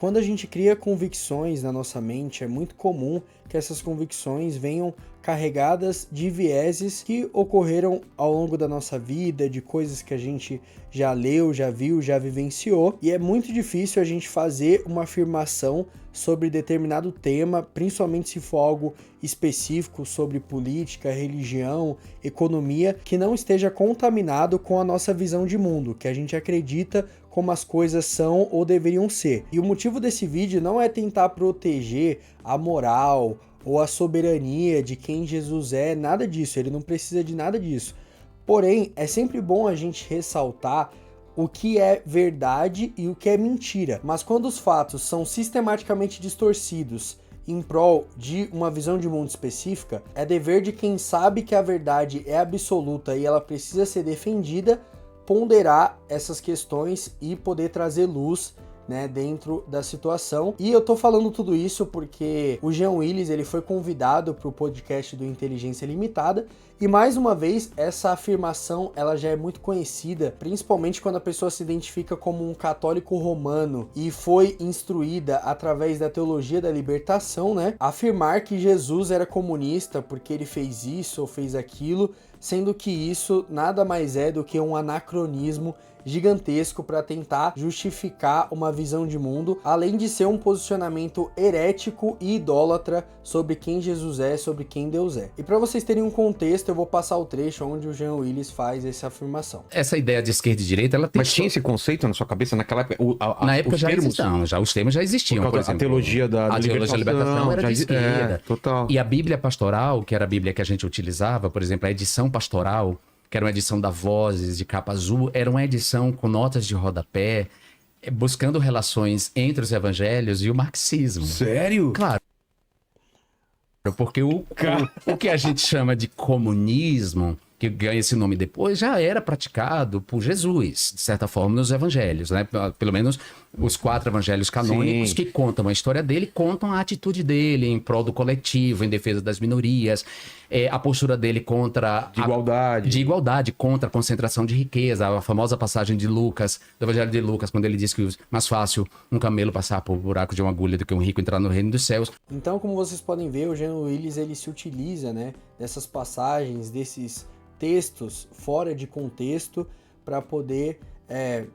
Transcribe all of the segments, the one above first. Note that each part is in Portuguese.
Quando a gente cria convicções na nossa mente, é muito comum que essas convicções venham carregadas de vieses que ocorreram ao longo da nossa vida, de coisas que a gente já leu, já viu, já vivenciou, e é muito difícil a gente fazer uma afirmação sobre determinado tema, principalmente se for algo específico sobre política, religião, economia, que não esteja contaminado com a nossa visão de mundo, que a gente acredita como as coisas são ou deveriam ser. E o motivo desse vídeo não é tentar proteger a moral ou a soberania de quem Jesus é, nada disso, ele não precisa de nada disso. Porém, é sempre bom a gente ressaltar o que é verdade e o que é mentira. Mas quando os fatos são sistematicamente distorcidos em prol de uma visão de mundo específica, é dever de quem sabe que a verdade é absoluta e ela precisa ser defendida, ponderar essas questões e poder trazer luz, né, dentro da situação. E eu tô falando tudo isso porque o Jean Willis, ele foi convidado para o podcast do Inteligência Limitada, e mais uma vez essa afirmação ela já é muito conhecida, principalmente quando a pessoa se identifica como um católico romano e foi instruída através da teologia da libertação, né, afirmar que Jesus era comunista porque ele fez isso ou fez aquilo, sendo que isso nada mais é do que um anacronismo gigantesco para tentar justificar uma visão de mundo, além de ser um posicionamento herético e idólatra sobre quem Jesus é, sobre quem Deus é. E para vocês terem um contexto, eu vou passar o trecho onde o Jean Willis faz essa afirmação. Essa ideia de esquerda e direita, ela tem... Mas tinha esse conceito na sua cabeça naquela época? Na época os já termos, existiam, os termos já existiam, por exemplo. A teologia da libertação era de esquerda. Total. E a Bíblia pastoral, que era a Bíblia que a gente utilizava, por exemplo, a edição pastoral, que era uma edição da Vozes, de capa azul, era uma edição com notas de rodapé, buscando relações entre os evangelhos e o marxismo. Sério? Claro. Porque o que a gente chama de comunismo, que ganha esse nome depois, já era praticado por Jesus, de certa forma, nos evangelhos, né? Pelo menos os 4 evangelhos canônicos. Sim. Que contam a história dele, contam a atitude dele em prol do coletivo, em defesa das minorias, a postura dele contra... De igualdade, contra a concentração de riqueza, a famosa passagem de Lucas, do evangelho de Lucas, quando ele diz que é mais fácil um camelo passar por buraco de uma agulha do que um rico entrar no reino dos céus. Então, como vocês podem ver, o Jean Willis, ele se utiliza, né, dessas passagens, desses textos fora de contexto para poder,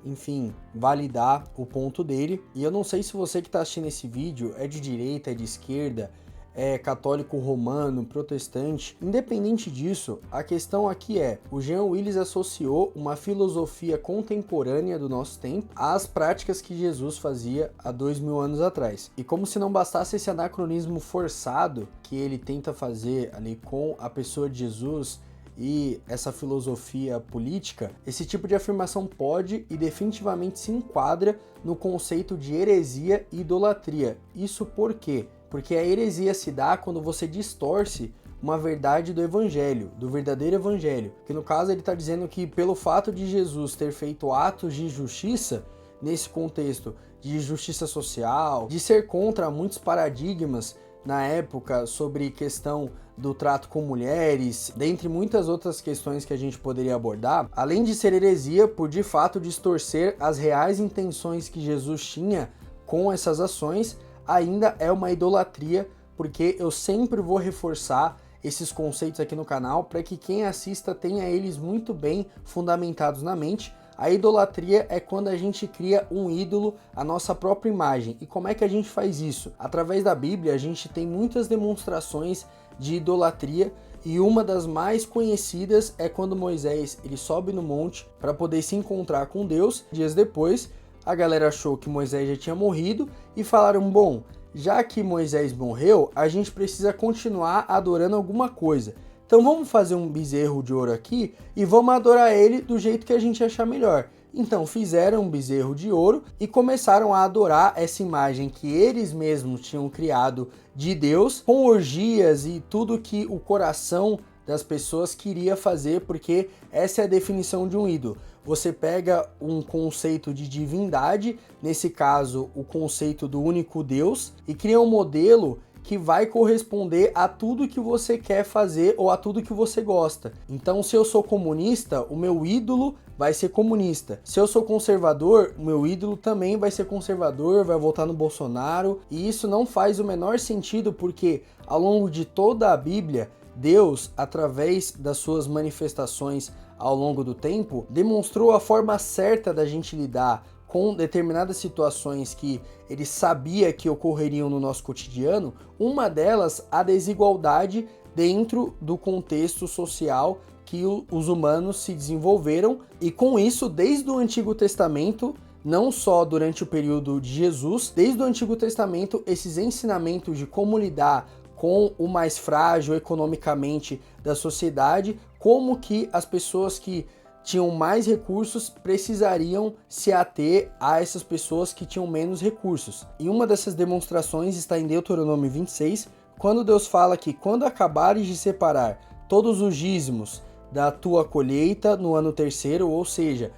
enfim, validar o ponto dele. E eu não sei se você que está assistindo esse vídeo é de direita, é de esquerda, é católico romano, protestante. Independente disso, a questão aqui é, o Jean Willis associou uma filosofia contemporânea do nosso tempo às práticas que Jesus fazia há 2000 anos atrás. E como se não bastasse esse anacronismo forçado que ele tenta fazer ali com a pessoa de Jesus e essa filosofia política, esse tipo de afirmação pode e definitivamente se enquadra no conceito de heresia e idolatria. Isso por quê? Porque a heresia se dá quando você distorce uma verdade do evangelho, do verdadeiro evangelho. Que no caso ele está dizendo que pelo fato de Jesus ter feito atos de justiça, nesse contexto de justiça social, de ser contra muitos paradigmas na época sobre questão do trato com mulheres, dentre muitas outras questões que a gente poderia abordar, além de ser heresia por de fato distorcer as reais intenções que Jesus tinha com essas ações, ainda é uma idolatria, porque eu sempre vou reforçar esses conceitos aqui no canal para que quem assista tenha eles muito bem fundamentados na mente. A idolatria é quando a gente cria um ídolo à nossa própria imagem. E como é que a gente faz isso? Através da Bíblia a gente tem muitas demonstrações de idolatria, e uma das mais conhecidas é quando Moisés ele sobe no monte para poder se encontrar com Deus. Dias depois, a galera achou que Moisés já tinha morrido e falaram, bom, já que Moisés morreu, a gente precisa continuar adorando alguma coisa. Então vamos fazer um bezerro de ouro aqui e vamos adorar ele do jeito que a gente achar melhor. Então fizeram um bezerro de ouro e começaram a adorar essa imagem que eles mesmos tinham criado de Deus, com orgias e tudo que o coração das pessoas queria fazer, porque essa é a definição de um ídolo. Você pega um conceito de divindade, nesse caso o conceito do único Deus, e cria um modelo que vai corresponder a tudo que você quer fazer ou a tudo que você gosta. Então, se eu sou comunista, o meu ídolo vai ser comunista. Se eu sou conservador, o meu ídolo também vai ser conservador, vai votar no Bolsonaro. E isso não faz o menor sentido, porque ao longo de toda a Bíblia, Deus, através das suas manifestações ao longo do tempo, demonstrou a forma certa da gente lidar com determinadas situações que ele sabia que ocorreriam no nosso cotidiano. Uma delas, a desigualdade dentro do contexto social que os humanos se desenvolveram, e com isso, desde o Antigo Testamento, não só durante o período de Jesus, desde o Antigo Testamento, esses ensinamentos de como lidar com o mais frágil economicamente da sociedade, como que as pessoas que tinham mais recursos precisariam se ater a essas pessoas que tinham menos recursos. E uma dessas demonstrações está em Deuteronômio 26, quando Deus fala que quando acabares de separar todos os dízimos da tua colheita no ano terceiro, ou seja,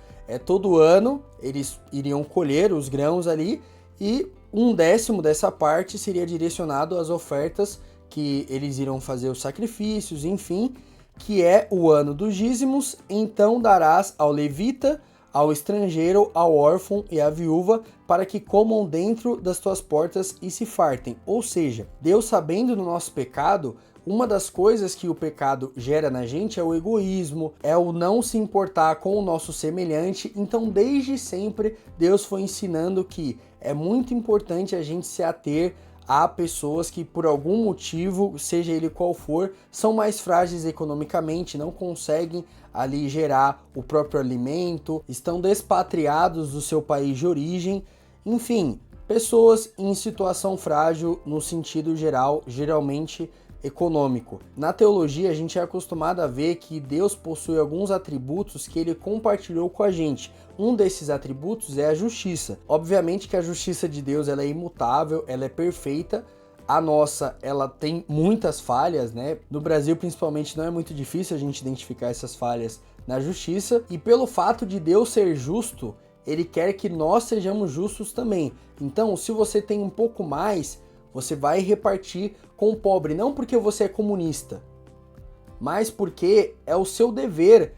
todo ano eles iriam colher os grãos ali, e 1/10 dessa parte seria direcionado às ofertas que eles irão fazer os sacrifícios, enfim, que é o ano dos dízimos. Então darás ao levita, ao estrangeiro, ao órfão e à viúva, para que comam dentro das tuas portas e se fartem. Ou seja, Deus, sabendo do nosso pecado, uma das coisas que o pecado gera na gente é o egoísmo, é o não se importar com o nosso semelhante. Então, desde sempre, Deus foi ensinando que é muito importante a gente se ater a pessoas que, por algum motivo, seja ele qual for, são mais frágeis economicamente, não conseguem ali gerar o próprio alimento, estão despatriados do seu país de origem, enfim, pessoas em situação frágil no sentido geral, geralmente econômico. Na teologia, a gente é acostumado a ver que Deus possui alguns atributos que ele compartilhou com a gente. Um desses atributos é a justiça. Obviamente que a justiça de Deus ela é imutável, ela é perfeita. A nossa, ela tem muitas falhas, né? No Brasil, principalmente, não é muito difícil a gente identificar essas falhas na justiça. E pelo fato de Deus ser justo, ele quer que nós sejamos justos também. Então, se você tem um pouco mais, você vai repartir com o pobre, não porque você é comunista, mas porque é o seu dever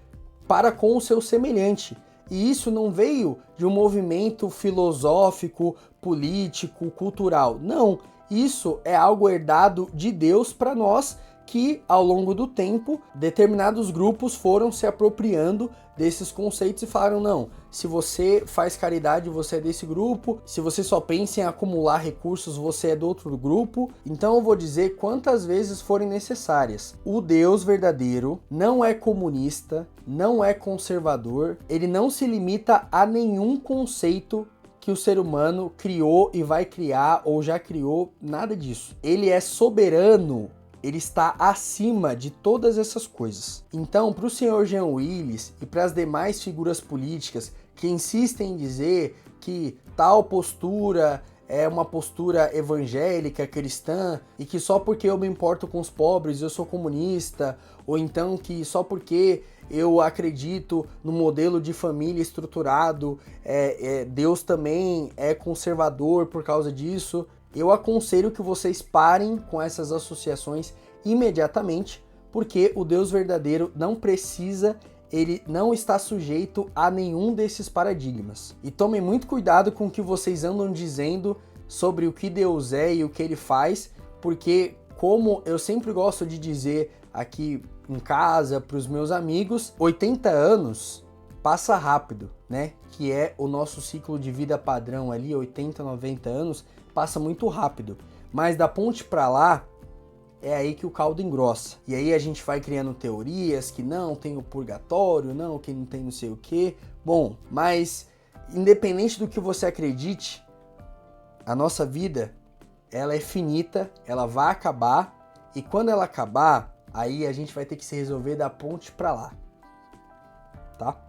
para com o seu semelhante. E isso não veio de um movimento filosófico, político, cultural. Não, isso é algo herdado de Deus para nós, que ao longo do tempo, determinados grupos foram se apropriando desses conceitos e falaram, não, se você faz caridade, você é desse grupo, se você só pensa em acumular recursos, você é do outro grupo. Então eu vou dizer quantas vezes forem necessárias. O Deus verdadeiro não é comunista, não é conservador, ele não se limita a nenhum conceito que o ser humano criou e vai criar ou já criou, nada disso. Ele é soberano. Ele está acima de todas essas coisas. Então, para o senhor Jean Willis e para as demais figuras políticas que insistem em dizer que tal postura é uma postura evangélica, cristã, e que só porque eu me importo com os pobres eu sou comunista, ou então que só porque eu acredito no modelo de família estruturado, Deus também é conservador por causa disso, eu aconselho que vocês parem com essas associações imediatamente, porque o Deus verdadeiro não precisa, ele não está sujeito a nenhum desses paradigmas. E tomem muito cuidado com o que vocês andam dizendo sobre o que Deus é e o que ele faz, porque, como eu sempre gosto de dizer aqui em casa para os meus amigos, 80 anos passa rápido, né? Que é o nosso ciclo de vida padrão ali, 80, 90 anos, passa muito rápido. Mas da ponte para lá, é aí que o caldo engrossa. E aí a gente vai criando teorias que não tem o purgatório, não, que não tem não sei o quê. Bom, mas independente do que você acredite, a nossa vida, ela é finita, ela vai acabar, e quando ela acabar, aí a gente vai ter que se resolver da ponte para lá, tá?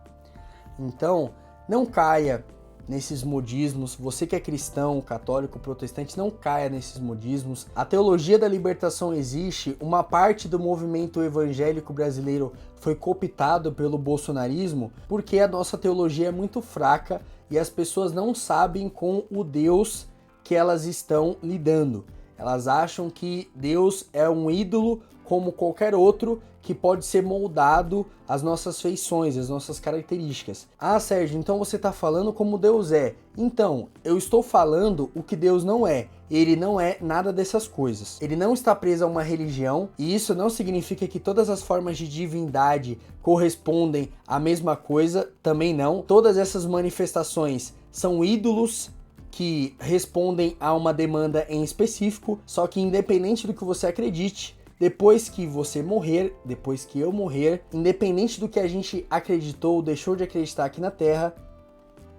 Então, não caia nesses modismos. Você que é cristão, católico, protestante, não caia nesses modismos. A teologia da libertação existe, uma parte do movimento evangélico brasileiro foi cooptado pelo bolsonarismo, porque a nossa teologia é muito fraca e as pessoas não sabem com o Deus que elas estão lidando. Elas acham que Deus é um ídolo como qualquer outro que pode ser moldado às nossas feições, às nossas características. Ah, Sérgio, então você está falando como Deus é. Então, eu estou falando o que Deus não é. Ele não é nada dessas coisas. Ele não está preso a uma religião, e isso não significa que todas as formas de divindade correspondem à mesma coisa, também não. Todas essas manifestações são ídolos que respondem a uma demanda em específico, só que independente do que você acredite, depois que você morrer, depois que eu morrer, independente do que a gente acreditou ou deixou de acreditar aqui na Terra,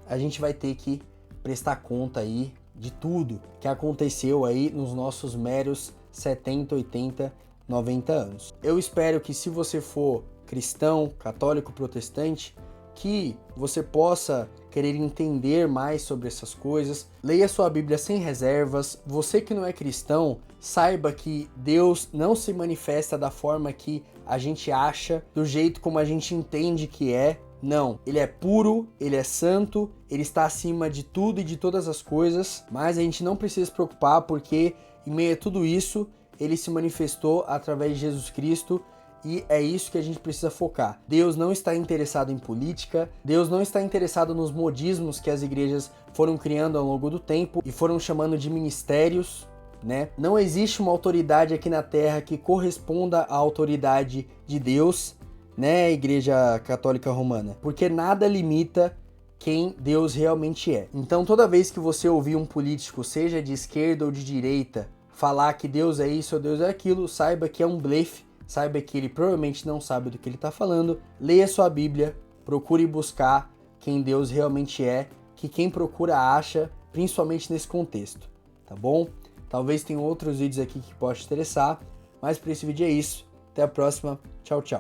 a gente vai ter que prestar conta aí de tudo que aconteceu aí nos nossos meros 70, 80, 90 anos. Eu espero que se você for cristão, católico, protestante, que você possa querer entender mais sobre essas coisas. Leia sua Bíblia sem reservas. Você que não é cristão, saiba que Deus não se manifesta da forma que a gente acha, do jeito como a gente entende que é. Não, ele é puro, ele é santo, ele está acima de tudo e de todas as coisas, mas a gente não precisa se preocupar porque em meio a tudo isso, ele se manifestou através de Jesus Cristo. E é isso que a gente precisa focar. Deus não está interessado em política, Deus não está interessado nos modismos que as igrejas foram criando ao longo do tempo e foram chamando de ministérios, né? Não existe uma autoridade aqui na Terra que corresponda à autoridade de Deus, né, Igreja Católica Romana? Porque nada limita quem Deus realmente é. Então toda vez que você ouvir um político, seja de esquerda ou de direita, falar que Deus é isso ou Deus é aquilo, saiba que é um blefe. Saiba que ele provavelmente não sabe do que ele está falando. Leia sua Bíblia, procure buscar quem Deus realmente é, que quem procura acha, principalmente nesse contexto, tá bom? Talvez tenha outros vídeos aqui que possam te interessar, mas para esse vídeo é isso. Até a próxima. Tchau, tchau.